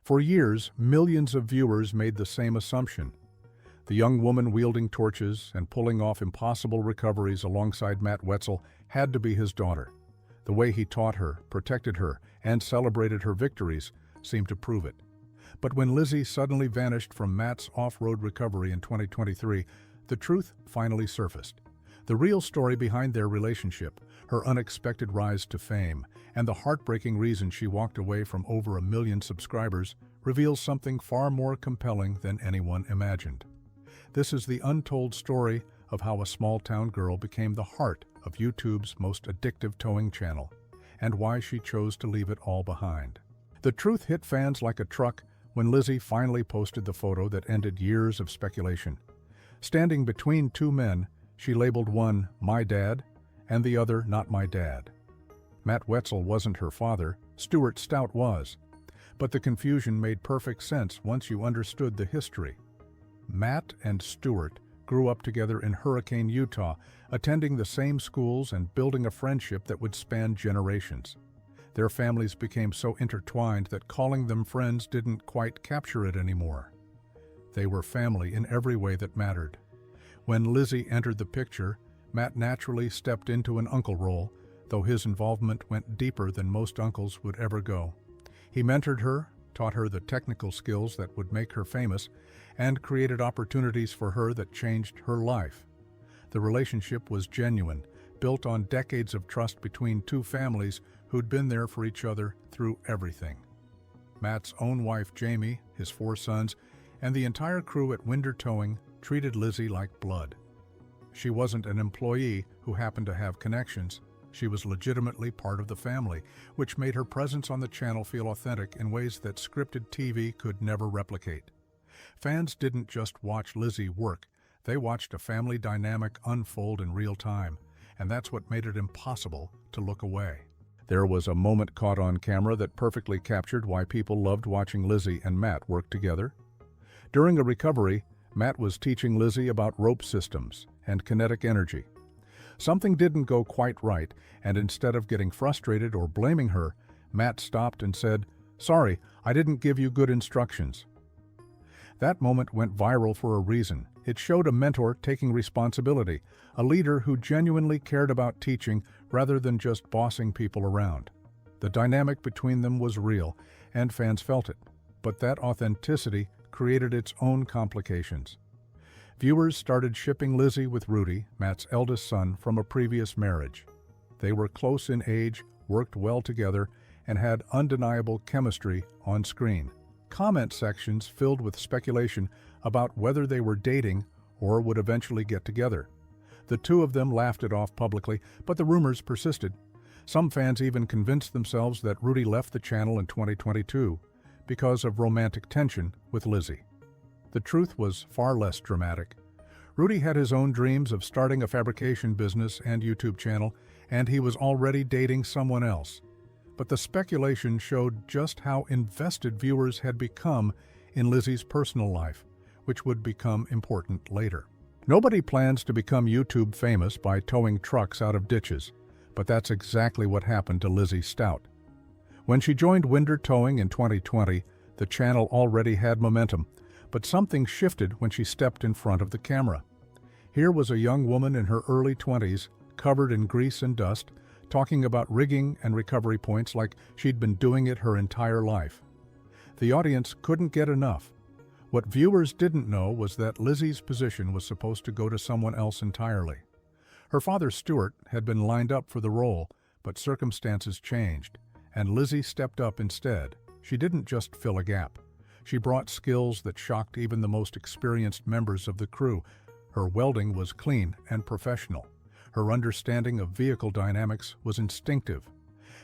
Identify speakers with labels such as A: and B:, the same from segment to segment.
A: For years, millions of viewers made the same assumption. The young woman wielding torches and pulling off impossible recoveries alongside Matt Wetzel had to be his daughter. The way he taught her, protected her, and celebrated her victories seemed to prove it. But when Lizzie suddenly vanished from Matt's off-road recovery in 2023, the truth finally surfaced. The real story behind their relationship, her unexpected rise to fame, and the heartbreaking reason she walked away from over 1 million subscribers reveals something far more compelling than anyone imagined. This is the untold story of how a small-town girl became the heart of YouTube's most addictive towing channel, and why she chose to leave it all behind. The truth hit fans like a truck when Lizzie finally posted the photo that ended years of speculation. Standing between two men, she labeled one "my dad" and the other "not my dad." Matt Wetzel wasn't her father, Stuart Stout was. But the confusion made perfect sense once you understood the history. Matt and Stuart grew up together in Hurricane, Utah, attending the same schools and building a friendship that would span generations. Their families became so intertwined that calling them friends didn't quite capture it anymore. They were family in every way that mattered. When Lizzie entered the picture, Matt naturally stepped into an uncle role, though his involvement went deeper than most uncles would ever go. He mentored her, taught her the technical skills that would make her famous, and created opportunities for her that changed her life. The relationship was genuine, built on decades of trust between two families who'd been there for each other through everything. Matt's own wife, Jamie, his 4 sons, and the entire crew at Winder Towing treated Lizzie like blood. She wasn't an employee who happened to have connections. She was legitimately part of the family, which made her presence on the channel feel authentic in ways that scripted TV could never replicate. Fans didn't just watch Lizzie work, they watched a family dynamic unfold in real time, and that's what made it impossible to look away. There was a moment caught on camera that perfectly captured why people loved watching Lizzie and Matt work together. During a recovery, Matt was teaching Lizzie about rope systems and kinetic energy. Something didn't go quite right, and instead of getting frustrated or blaming her, Matt stopped and said, "Sorry, I didn't give you good instructions." That moment went viral for a reason. It showed a mentor taking responsibility, a leader who genuinely cared about teaching rather than just bossing people around. The dynamic between them was real, and fans felt it, but that authenticity created its own complications. Viewers started shipping Lizzie with Rudy, Matt's eldest son, from a previous marriage. They were close in age, worked well together, and had undeniable chemistry on screen. Comment sections filled with speculation about whether they were dating or would eventually get together. The two of them laughed it off publicly, but the rumors persisted. Some fans even convinced themselves that Rudy left the channel in 2022 because of romantic tension with Lizzie. The truth was far less dramatic. Rudy had his own dreams of starting a fabrication business and YouTube channel, and he was already dating someone else. But the speculation showed just how invested viewers had become in Lizzie's personal life, which would become important later. Nobody plans to become YouTube famous by towing trucks out of ditches, but that's exactly what happened to Lizzie Stout. When she joined Winder Towing in 2020, the channel already had momentum, but something shifted when she stepped in front of the camera. Here was a young woman in her early 20s, covered in grease and dust, talking about rigging and recovery points like she'd been doing it her entire life. The audience couldn't get enough. What viewers didn't know was that Lizzie's position was supposed to go to someone else entirely. Her father, Stuart, had been lined up for the role, but circumstances changed, and Lizzie stepped up instead. She didn't just fill a gap. She brought skills that shocked even the most experienced members of the crew. Her welding was clean and professional. Her understanding of vehicle dynamics was instinctive.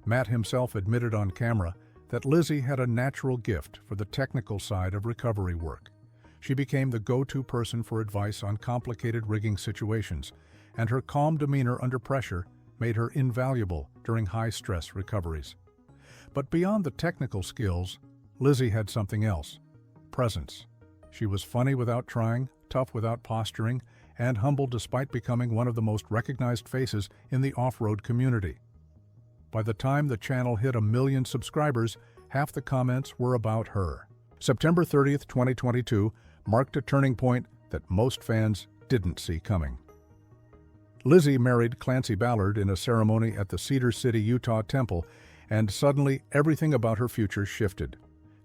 A: Matt himself admitted on camera that Lizzie had a natural gift for the technical side of recovery work. She became the go-to person for advice on complicated rigging situations, and her calm demeanor under pressure made her invaluable during high-stress recoveries. But beyond the technical skills, Lizzie had something else: presence. She was funny without trying, tough without posturing, and humble despite becoming one of the most recognized faces in the off-road community. By the time the channel hit 1 million subscribers, half the comments were about her. September 30th, 2022 marked a turning point that most fans didn't see coming. Lizzie married Clancy Ballard in a ceremony at the Cedar City, Utah temple, and suddenly everything about her future shifted.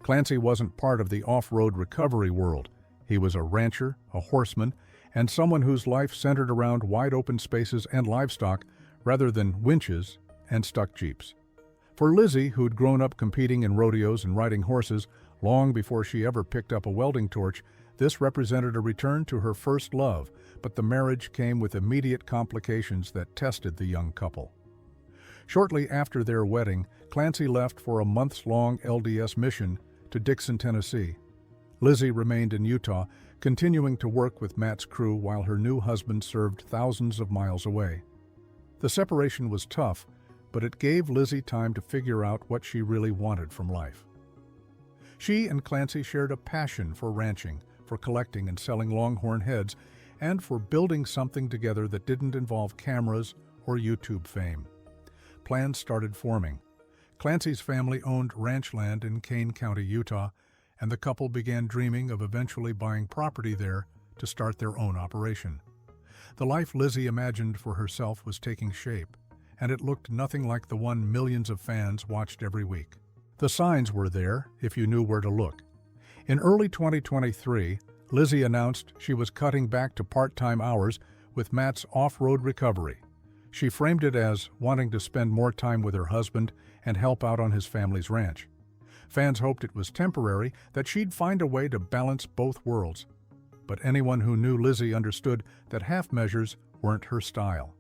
A: Clancy wasn't part of the off-road recovery world. He was a rancher, a horseman, and someone whose life centered around wide-open spaces and livestock rather than winches and stuck jeeps. For Lizzie, who'd grown up competing in rodeos and riding horses long before she ever picked up a welding torch, this represented a return to her first love, but the marriage came with immediate complications that tested the young couple. Shortly after their wedding, Clancy left for a months-long LDS mission to Dixon, Tennessee. Lizzie remained in Utah, continuing to work with Matt's crew while her new husband served thousands of miles away. The separation was tough, but it gave Lizzie time to figure out what she really wanted from life. She and Clancy shared a passion for ranching, for collecting and selling longhorn heads, and for building something together that didn't involve cameras or YouTube fame. Plans started forming. Clancy's family owned ranch land in Kane County, Utah, and the couple began dreaming of eventually buying property there to start their own operation. The life Lizzie imagined for herself was taking shape, and it looked nothing like the one millions of fans watched every week. The signs were there if you knew where to look. In early 2023, Lizzie announced she was cutting back to part-time hours with Matt's off-road recovery. She framed it as wanting to spend more time with her husband and help out on his family's ranch. Fans hoped it was temporary, that she'd find a way to balance both worlds. But anyone who knew Lizzie understood that half measures weren't her style.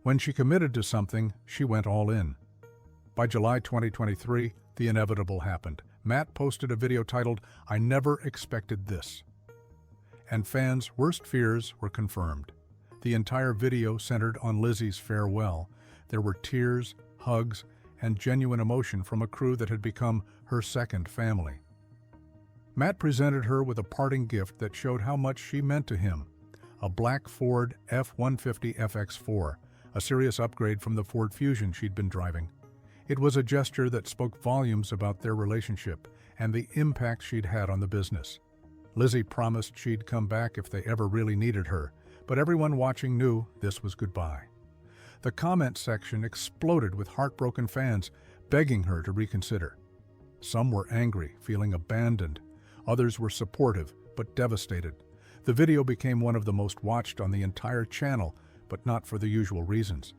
A: When she committed to something, she went all in. By July 2023, the inevitable happened. Matt posted a video titled, "I Never Expected This." And fans' worst fears were confirmed. The entire video centered on Lizzie's farewell. There were tears, hugs, and genuine emotion from a crew that had become her second family. Matt presented her with a parting gift that showed how much she meant to him, a black Ford F-150 FX4, a serious upgrade from the Ford Fusion she'd been driving. It was a gesture that spoke volumes about their relationship and the impact she'd had on the business. Lizzie promised she'd come back if they ever really needed her, but everyone watching knew this was goodbye. The comment section exploded with heartbroken fans begging her to reconsider. Some were angry, feeling abandoned. Others were supportive, but devastated. The video became one of the most watched on the entire channel, but not for the usual reasons.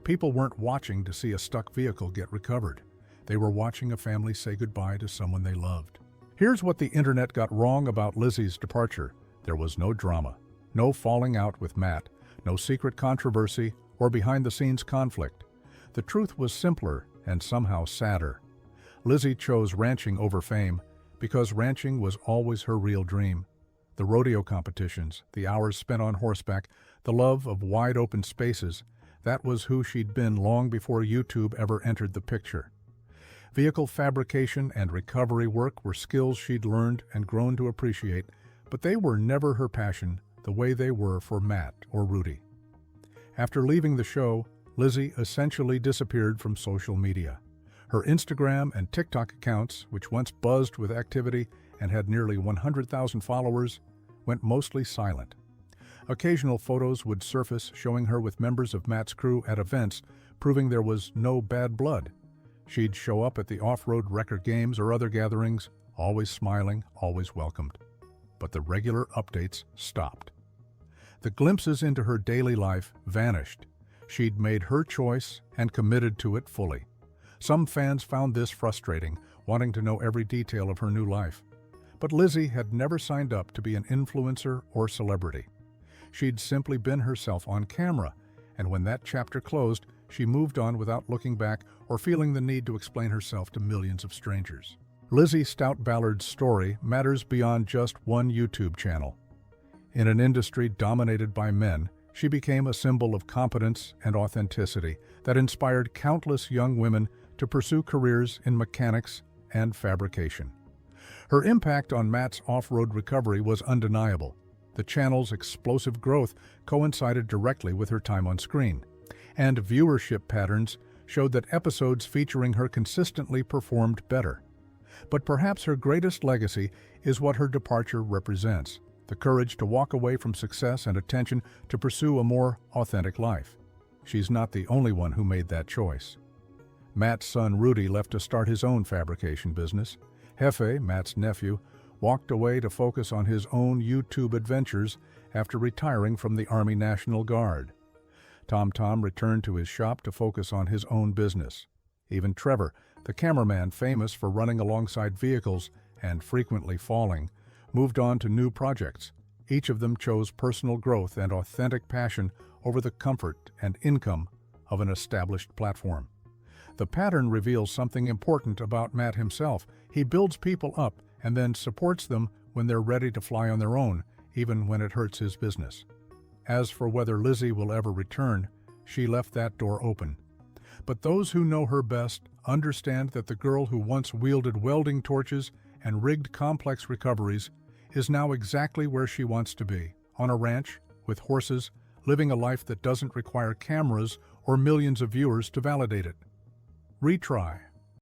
A: People weren't watching to see a stuck vehicle get recovered. They were watching a family say goodbye to someone they loved. Here's what the internet got wrong about Lizzie's departure. There was no drama, no falling out with Matt, no secret controversy or behind-the-scenes conflict. The truth was simpler and somehow sadder. Lizzie chose ranching over fame because ranching was always her real dream. The rodeo competitions, the hours spent on horseback, the love of wide-open spaces, that was who she'd been long before YouTube ever entered the picture. Vehicle fabrication and recovery work were skills she'd learned and grown to appreciate, but they were never her passion the way they were for Matt or Rudy. After leaving the show, Lizzie essentially disappeared from social media. Her Instagram and TikTok accounts, which once buzzed with activity and had nearly 100,000 followers, went mostly silent. Occasional photos would surface showing her with members of Matt's crew at events, proving there was no bad blood. She'd show up at the off-road record games or other gatherings, always smiling, always welcomed. But the regular updates stopped. The glimpses into her daily life vanished. She'd made her choice and committed to it fully. Some fans found this frustrating, wanting to know every detail of her new life. But Lizzie had never signed up to be an influencer or celebrity. She'd simply been herself on camera, and when that chapter closed, she moved on without looking back or feeling the need to explain herself to millions of strangers. Lizzie Stout Ballard's story matters beyond just one YouTube channel. In an industry dominated by men, she became a symbol of competence and authenticity that inspired countless young women to pursue careers in mechanics and fabrication. Her impact on Matt's off-road recovery was undeniable. The channel's explosive growth coincided directly with her time on screen, and viewership patterns showed that episodes featuring her consistently performed better. But perhaps her greatest legacy is what her departure represents: the courage to walk away from success and attention to pursue a more authentic life. She's not the only one who made that choice. Matt's son Rudy left to start his own fabrication business. Hefe, Matt's nephew, walked away to focus on his own YouTube adventures after retiring from the Army National Guard. Tom returned to his shop to focus on his own business. Even Trevor, the cameraman famous for running alongside vehicles and frequently falling, moved on to new projects. Each of them chose personal growth and authentic passion over the comfort and income of an established platform. The pattern reveals something important about Matt himself. He builds people up and then supports them when they're ready to fly on their own, even when it hurts his business. As for whether Lizzie will ever return, she left that door open. But those who know her best understand that the girl who once wielded welding torches and rigged complex recoveries is now exactly where she wants to be, on a ranch, with horses, living a life that doesn't require cameras or millions of viewers to validate it. Retry.